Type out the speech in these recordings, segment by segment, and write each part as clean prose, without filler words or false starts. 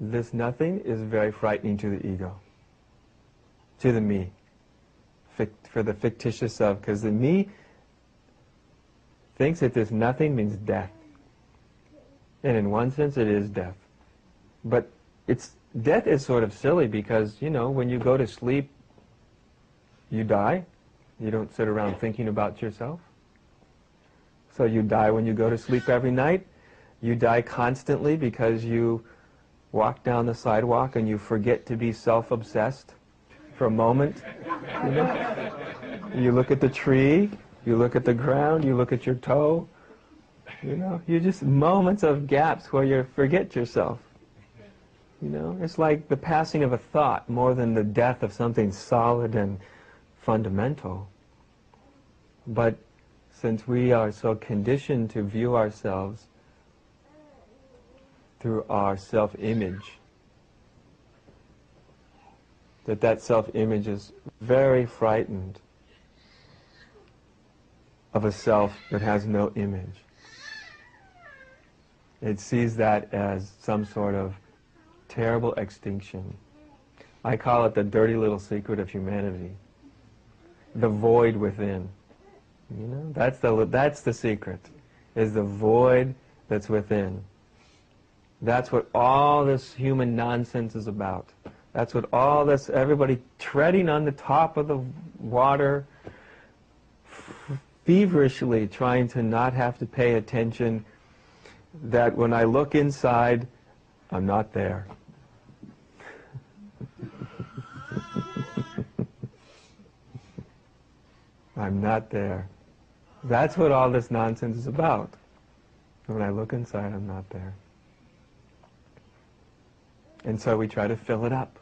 This nothing is very frightening to the ego, to the me, for the fictitious self, because the me thinks that this nothing means death. And in one sense it is death. But death is sort of silly because, you know, when you go to sleep, you die. You don't sit around thinking about yourself. So you die when you go to sleep every night. You die constantly because you walk down the sidewalk and you forget to be self-obsessed for a moment. You know? You look at the tree, you look at the ground, you look at your toe. You know, you're just moments of gaps where you forget yourself. You know, it's like the passing of a thought more than the death of something solid and fundamental. But since we are so conditioned to view ourselves through our self-image, that self-image is very frightened of a self that has no image. It sees that as some sort of terrible extinction. I call it the dirty little secret of humanity. The void within. You know, that's the secret, is the void that's within. That's what all this human nonsense is about. That's what all this, everybody treading on the top of the water, feverishly trying to not have to pay attention, that when I look inside, I'm not there. I'm not there. That's what all this nonsense is about. When I look inside, I'm not there. And so we try to fill it up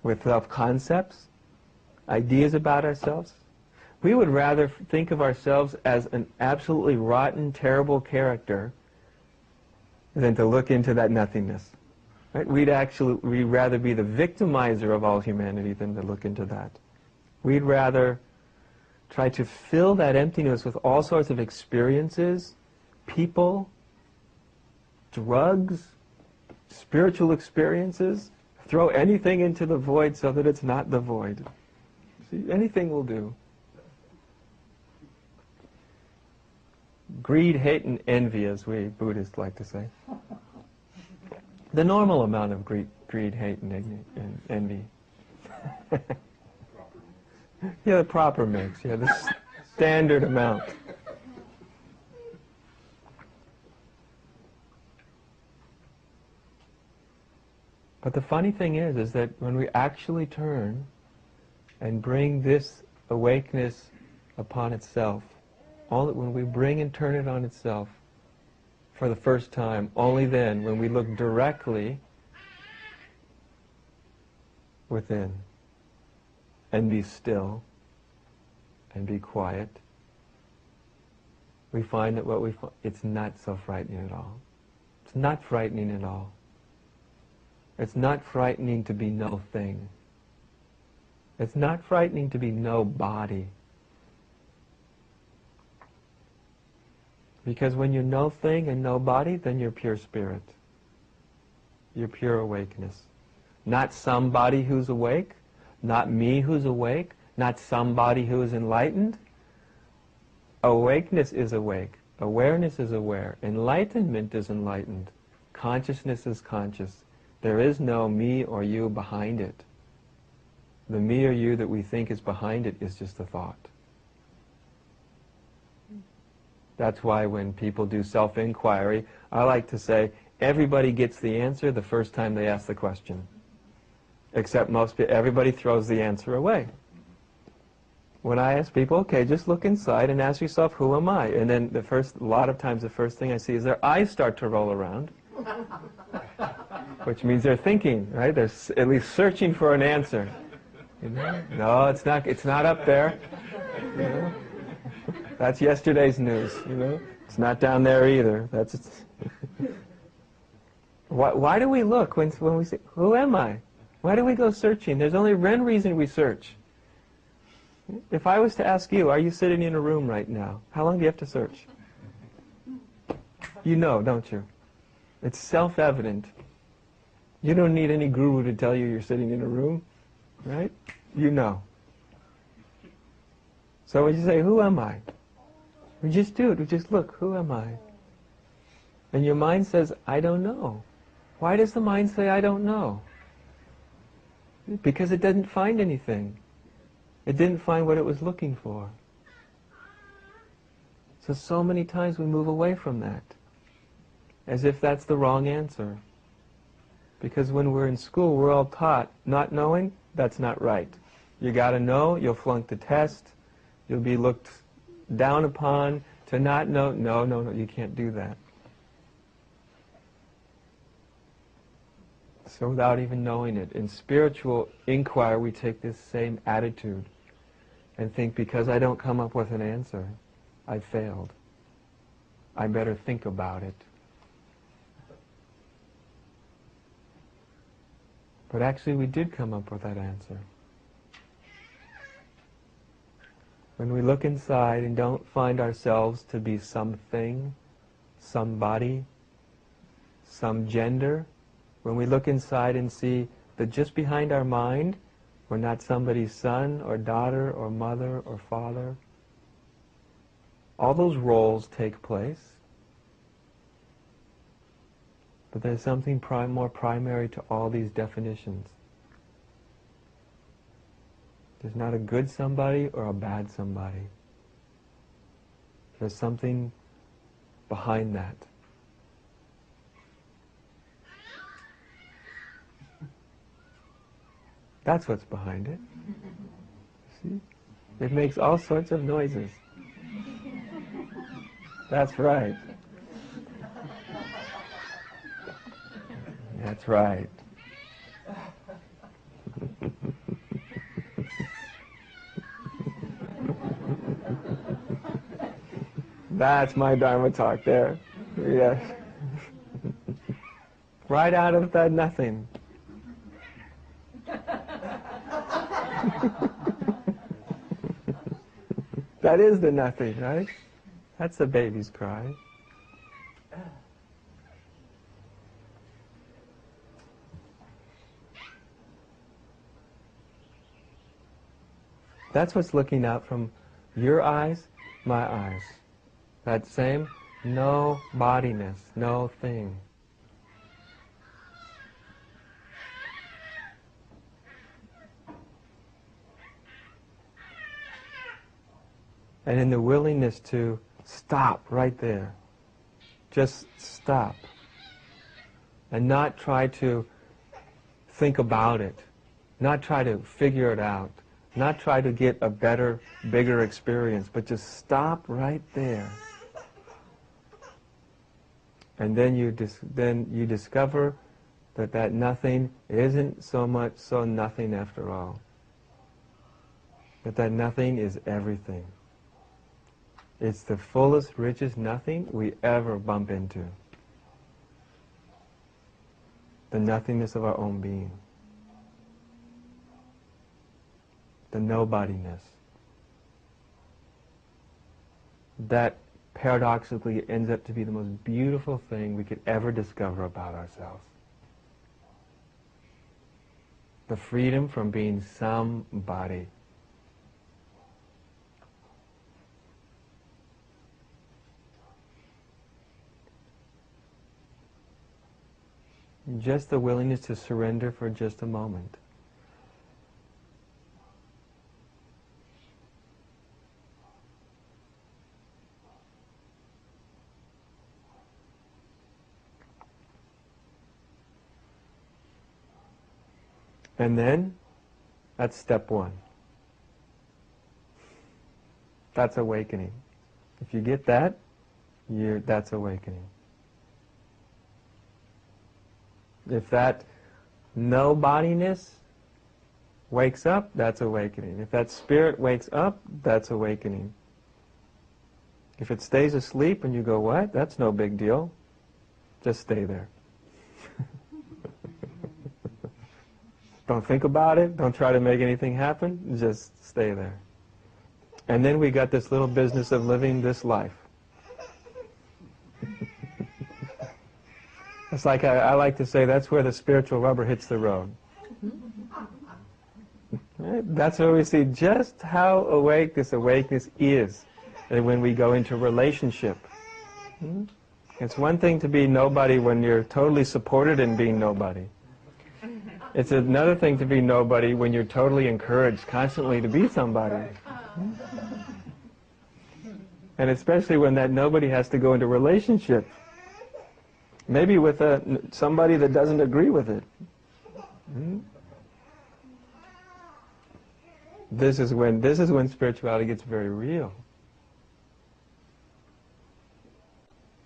with self-concepts, ideas about ourselves. We would rather think of ourselves as an absolutely rotten, terrible character than to look into that nothingness. Right? We'd rather be the victimizer of all humanity than to look into that. We'd rather try to fill that emptiness with all sorts of experiences, people, drugs, spiritual experiences, throw anything into the void so that it's not the void. See, anything will do. Greed, hate, and envy, as we Buddhists like to say. The normal amount of greed, hate, and envy. Yeah, the proper mix. Yeah, the standard amount. But the funny thing is that when we actually turn and bring this awakeness upon itself, when we bring and turn it on itself for the first time, only then, when we look directly within and be still and be quiet, we find that it's not so frightening at all. It's not frightening at all. It's not frightening to be no thing. It's not frightening to be no body. Because when you're no thing and no body, then you're pure spirit. You're pure awakeness. Not somebody who's awake, not me who's awake, not somebody who is enlightened. Awakeness is awake. Awareness is aware. Enlightenment is enlightened. Consciousness is conscious. There is no me or you behind it. The me or you that we think is behind it is just a thought. That's why when people do self-inquiry, I like to say, everybody gets the answer the first time they ask the question. Except everybody throws the answer away. When I ask people, okay, just look inside and ask yourself, who am I? And then a lot of times the first thing I see is their eyes start to roll around. Which means they're thinking, right? They're at least searching for an answer. You know? No, it's not up there. You know? That's yesterday's news, you know? It's not down there either. Why do we look when we say, who am I? Why do we go searching? There's only one reason we search. If I was to ask you, are you sitting in a room right now? How long do you have to search? You know, don't you? It's self-evident. You don't need any guru to tell you you're sitting in a room, right? You know. So when you say, who am I? We just do it. We just look, who am I? And your mind says, I don't know. Why does the mind say, I don't know? Because it didn't find anything. It didn't find what it was looking for. So many times we move away from that, as if that's the wrong answer. Because when we're in school, we're all taught, not knowing, that's not right. You gotta know, you'll flunk the test, you'll be looked down upon. To not know, no, you can't do that. So without even knowing it, in spiritual inquiry, we take this same attitude and think, because I don't come up with an answer, I failed. I better think about it. But actually we did come up with that answer. When we look inside and don't find ourselves to be something, somebody, some gender, when we look inside and see that just behind our mind, we're not somebody's son or daughter or mother or father, all those roles take place. But there's something more primary to all these definitions. There's not a good somebody or a bad somebody. There's something behind that. That's what's behind it. See? It makes all sorts of noises. That's right. That's right. That's my Dharma talk there. Yes. Right out of that nothing. That is the nothing, right? That's the baby's cry. That's what's looking out from your eyes, my eyes. That same no bodiness, no thing. And in the willingness to stop right there. Just stop. And not try to think about it. Not try to figure it out. Not try to get a better, bigger experience, but just stop right there. And then you discover that nothing isn't so much so nothing after all. That nothing is everything. It's the fullest, richest nothing we ever bump into. The nothingness of our own being. The nobodiness. That paradoxically ends up to be the most beautiful thing we could ever discover about ourselves. The freedom from being somebody. Just the willingness to surrender for just a moment. And then, that's step one. That's awakening. If you get that, that's awakening. If that no-bodiness wakes up, that's awakening. If that spirit wakes up, that's awakening. If it stays asleep and you go, what? That's no big deal. Just stay there. Don't think about it. Don't try to make anything happen. Just stay there. And then we got this little business of living this life. It's like I like to say, that's where the spiritual rubber hits the road. Right? That's where we see just how awake this awakeness is, and when we go into relationship. It's one thing to be nobody when you're totally supported in being nobody. It's another thing to be nobody when you're totally encouraged constantly to be somebody. And especially when that nobody has to go into relationship. Maybe with somebody that doesn't agree with it. This is when spirituality gets very real.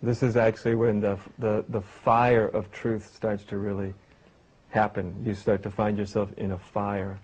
This is actually when the fire of truth starts to really happen. You start to find yourself in a fire.